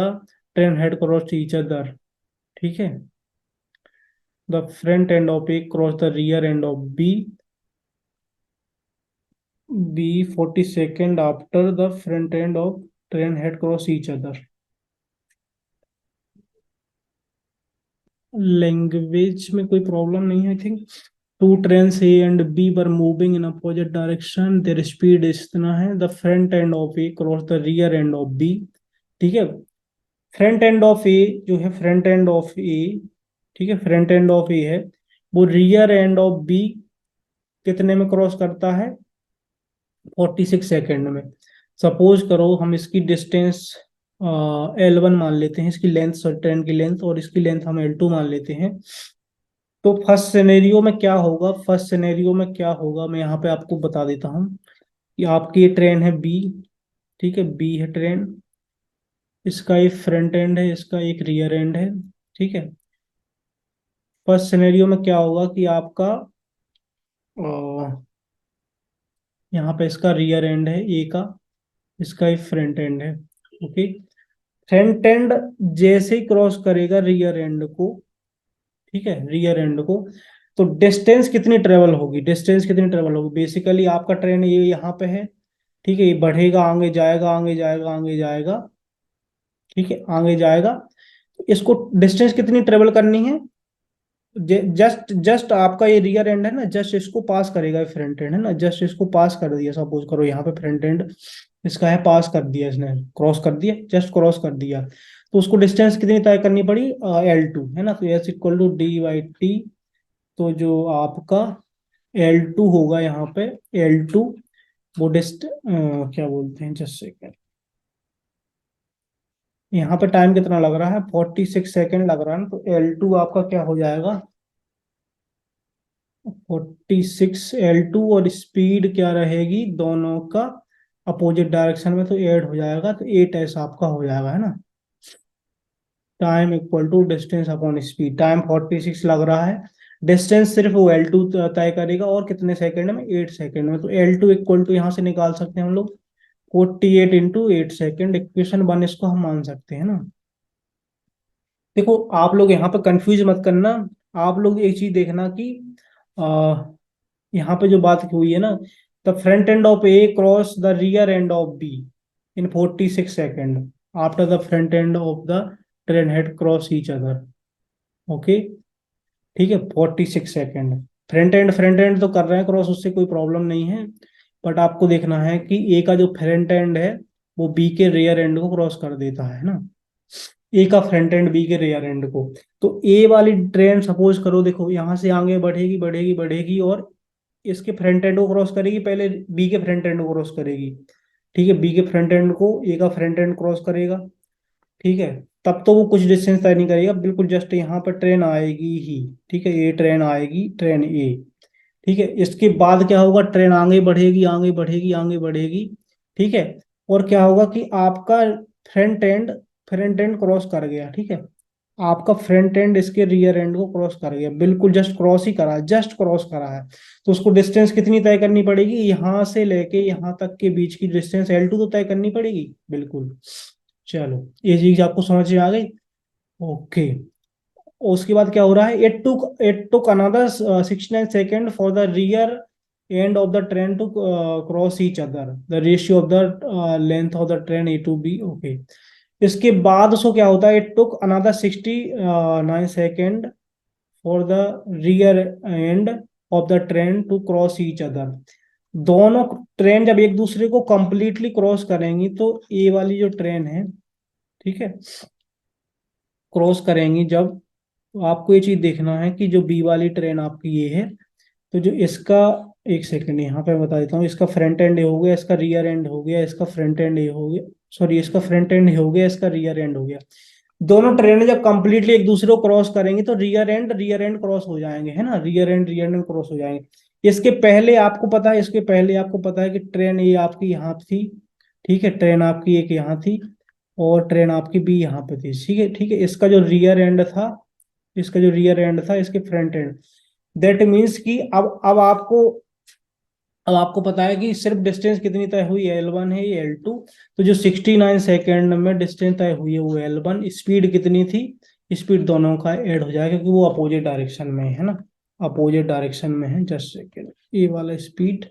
Speaker 1: train head cross each other. ठीक है, the front end of A cross the rear end of B 40 second after the front end of train head cross each other. Language में कोई problem नहीं है I think. Two train A and B were moving in opposite direction, their speed इतना है, the front end of A cross the rear end of B. ठीक है, front end of ए जो है, फ्रंट एंड ऑफ ए, ठीक है, front end of ए है, वो रियर एंड ऑफ बी कितने में क्रॉस करता है? 46 सेकेंड में। सपोज करो हम इसकी डिस्टेंस L1 मान लेते हैं, इसकी लेंथ, ट्रेन की लेंथ, और इसकी लेंथ हम L2 मान लेते हैं। तो फर्स्ट सिनेरियो में क्या होगा, फर्स्ट सिनेरियो में क्या होगा, मैं यहाँ पे आपको बता देता हूँ कि आपकी ये ट्रेन है बी, ठीक है, बी है ट्रेन, इसका एक फ्रंट एंड है, इसका एक रियर एंड है। ठीक है, फर्स्ट सिनेरियो में क्या होगा कि आपका यहाँ पे इसका रियर एंड है ए का, इसका एक फ्रंट एंड है। ओके, फ्रंट एंड जैसे ही क्रॉस करेगा रियर एंड को, ठीक है, रियर एंड को, तो डिस्टेंस कितनी ट्रेवल होगी, डिस्टेंस कितनी ट्रेवल होगी, बेसिकली आपका ट्रेन ये यहाँ पे है, ठीक है, ये बढ़ेगा, आगे जाएगा, आगे जाएगा, आगे जाएगा, ठीक है, आगे जाएगा। तो इसको डिस्टेंस कितनी ट्रेवल करनी है, जस्ट जस्ट आपका ये रियर एंड है ना, जस्ट इसको पास करेगा, फ्रंट एंड है ना, जस्ट इसको पास कर दिया, सपोज करो यहाँ पे फ्रंट एंड इसका है, पास कर दिया इसने, क्रॉस कर दिया, जस्ट क्रॉस कर दिया, तो उसको डिस्टेंस कितनी तय करनी पड़ी, L2 है ना, तो एस इक्वल टू D/T। तो जो आपका L2 होगा यहाँ पे, L2, वो क्या बोलते हैं, जस्ट सेकेंड, यहाँ पे टाइम कितना लग रहा है, 46 सेकेंड लग रहा है ना, तो L2 आपका क्या हो जाएगा, 46 L2, और स्पीड क्या रहेगी दोनों का अपोजिट डायरेक्शन में, तो ऐड हो जाएगा, तो 8s आपका हो जाएगा, है ना। Time equal to distance upon speed, time 46 लग रहा है, डिस्टेंस सिर्फ वो L2 तय करेगा, और कितने सेकंड में, 8 सेकंड में, तो L2 इक्वल टू यहाँ से निकाल सकते हैं हम लोग 48 × 8 सेकेंड, इक्वेशन 1 इसको हम मान सकते हैं ना। देखो आप लोग यहाँ पे कंफ्यूज मत करना, आप लोग एक चीज देखना कि यहाँ पे जो बात हुई है ना, the front end of A cross the rear end of B in 46 second after the front end of the train head cross each other. Okay, ठीक है, 46 सेकेंड, फ्रंट एंड तो कर रहे हैं क्रॉस, उससे कोई प्रॉब्लम नहीं है, बट आपको देखना है कि ए का जो फ्रंट एंड है वो बी के रियर एंड को क्रॉस कर देता है ना, ए का फ्रंट एंड बी के रियर एंड को। तो ए वाली ट्रेन सपोज करो, देखो यहाँ से आगे बढ़ेगी, बढ़ेगी, बढ़ेगी, और इसके फ्रंट एंड को क्रॉस करेगी, पहले बी के फ्रंट एंड को क्रॉस करेगी, ठीक है, बी के फ्रंट एंड को ए का फ्रंट एंड क्रॉस करेगा, ठीक है, तब तो वो कुछ डिस्टेंस तय नहीं करेगा, बिल्कुल जस्ट यहाँ पर ट्रेन आएगी ही, ठीक है, ये ट्रेन आएगी, ट्रेन ए, ठीक है, इसके बाद क्या होगा, ट्रेन आगे बढ़ेगी, आगे बढ़ेगी, आगे बढ़ेगी, ठीक है, और क्या होगा कि आपका front end front end cross कर गया, ठीक है, आपका फ्रंट एंड इसके रियर एंड को क्रॉस कर गया, बिल्कुल जस्ट क्रॉस ही करा है, जस्ट क्रॉस करा है, तो उसको डिस्टेंस कितनी तय करनी पड़ेगी, यहाँ से लेके यहाँ तक के बीच की डिस्टेंस L2 तो तय करनी पड़ेगी, बिल्कुल। चलो ये चीज आपको समझ में आ गई। ओके, उसके बाद क्या हो रहा है, it took another 69 second for the rear end of the train to cross each other, the ratio of the length of the train A to B। Okay, इसके बाद उसको क्या होता है, it took another 69 second for the rear end of the train to cross each other. दोनों train जब एक दूसरे को कंप्लीटली क्रॉस करेंगी, तो ए वाली जो ट्रेन है, ठीक है, क्रॉस करेंगी जब, तो आपको ये चीज देखना है कि जो बी वाली ट्रेन आपकी ये है, तो जो इसका, एक सेकंड यहाँ पे बता देता हूँ, इसका फ्रंट एंड ये हो गया, इसका रियर एंड हो गया, इसका फ्रंट एंड ये हो गया, सॉरी, इसका फ्रंट एंड हो गया, इसका रियर एंड हो गया। दोनों ट्रेनें जब कंप्लीटली एक दूसरे को क्रॉस करेंगी, तो रियर एंड क्रॉस हो जाएंगे, है ना, रियर एंड क्रॉस हो जाएंगे। इसके पहले आपको पता है, इसके पहले आपको पता है कि ट्रेन ये आपकी यहाँ थी, ठीक है, ट्रेन आपकी एक यहाँ थी, और ट्रेन आपकी बी यहाँ पे थी, ठीक है, ठीक है, इसका जो रियर एंड था, इसका जो रियर एंड था, इसके फ्रंट एंड, दैट मीन्स कि अब आपको पता है कि सिर्फ डिस्टेंस कितनी तय हुई, L1 है, ये L2, तो जो 69 सेकेंड में डिस्टेंस तय हुई है वो L1, स्पीड कितनी थी, स्पीड दोनों का ऐड हो जाएगा, क्योंकि वो अपोजिट डायरेक्शन में है ना, अपोजिट डायरेक्शन में है, जस्ट सेकेंड, ये वाला स्पीड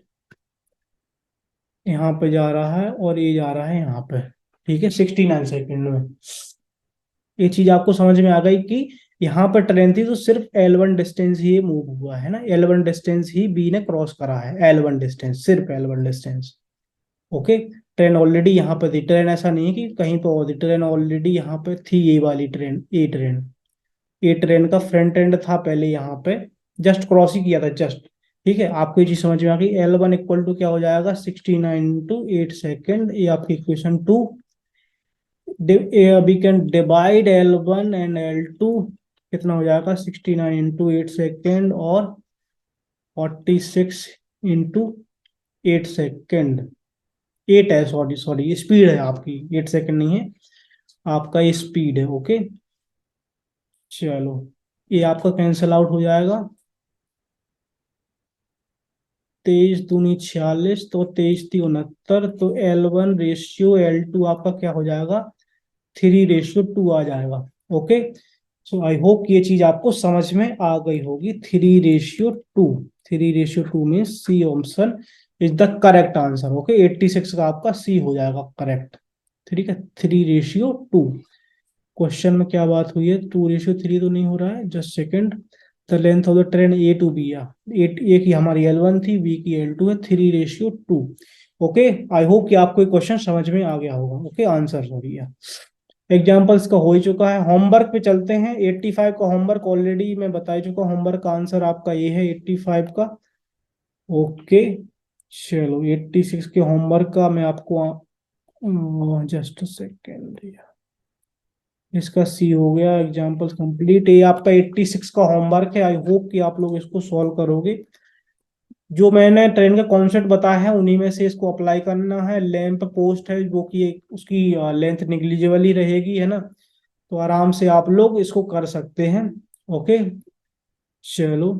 Speaker 1: यहाँ पे जा रहा है, और ये जा रहा है यहाँ पे, ठीक है, 69 सेकेंड में। ये चीज आपको समझ में आ गई कि यहाँ पर ट्रेन थी तो सिर्फ L1 डिस्टेंस ही मूव हुआ है ना, L1 डिस्टेंस ही बी ने क्रॉस करा है, L1 डिस्टेंस, सिर्फ L1 distance. Okay, train already यहाँ पे थी, ट्रेन ऐसा नहीं है कि कहीं पे और थी, ट्रेन ऑलरेडी यहाँ पे थी, ये वाली ट्रेन, ए ट्रेन का फ्रंट एंड था पहले यहाँ पे, जस्ट क्रॉस ही किया था, जस्ट। ठीक है, आपको ये चीज समझ में आ गई। L1 इक्वल टू क्या हो जाएगा, 69 × 8 सेकेंड, ये आपकी equation 2। We can divide L1 and L2, कितना हो जाएगा, 69 × 8 सेकेंड और 46 × 8 सेकेंड। 8 है, सॉरी सॉरी, ये स्पीड है आपकी, 8 सेकेंड नहीं है, आपका ये स्पीड है। ओके, चलो, ये आपका कैंसिल आउट हो जाएगा। 23 दूनी 46, तो 23 3 69, तो L1:L2 आपका क्या हो जाएगा, 3:2 आ जाएगा। ओके, सो आई होप ये चीज आपको समझ में आ गई होगी। 3:2, 3:2 में C option is the correct answer. Okay, 86 का आपका सी हो जाएगा करेक्ट। ठीक है, 3:2। क्वेश्चन में क्या बात हुई है, 2:3 तो नहीं हो रहा है, just second. The length of the train A to B, या ए की हमारी L1 थी, बी की L2 है, 3:2। ओके, आई होप कि आपको ये क्वेश्चन समझ में आ गया होगा। ओके, आंसर सॉरी, या एग्जाम्पल्स का हो ही चुका है। होमवर्क पे चलते हैं। 85 का होमवर्क ऑलरेडी मैं बता ही चुका, होमवर्क का आंसर आपका ये है 85 का। ओके, चलो 86 के होमवर्क का मैं आपको जस्ट सेकेंड, इसका सी हो गया, एग्जाम्पल्स कंप्लीट। ये आपका 86 का होमवर्क है, आई होप कि आप लोग इसको सॉल्व करोगे। जो मैंने ट्रेन का कॉन्सेप्ट बताया है उन्हीं में से इसको अप्लाई करना है। लैंप पोस्ट है जो कि उसकी लेंथ निग्लिजिबल ही रहेगी, है ना, तो आराम से आप लोग इसको कर सकते हैं। ओके, चलो,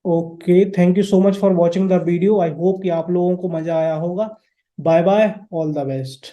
Speaker 1: okay, thank you so much for watching the video. I hope कि आप लोगों को मजा आया होगा। Bye bye, all the best.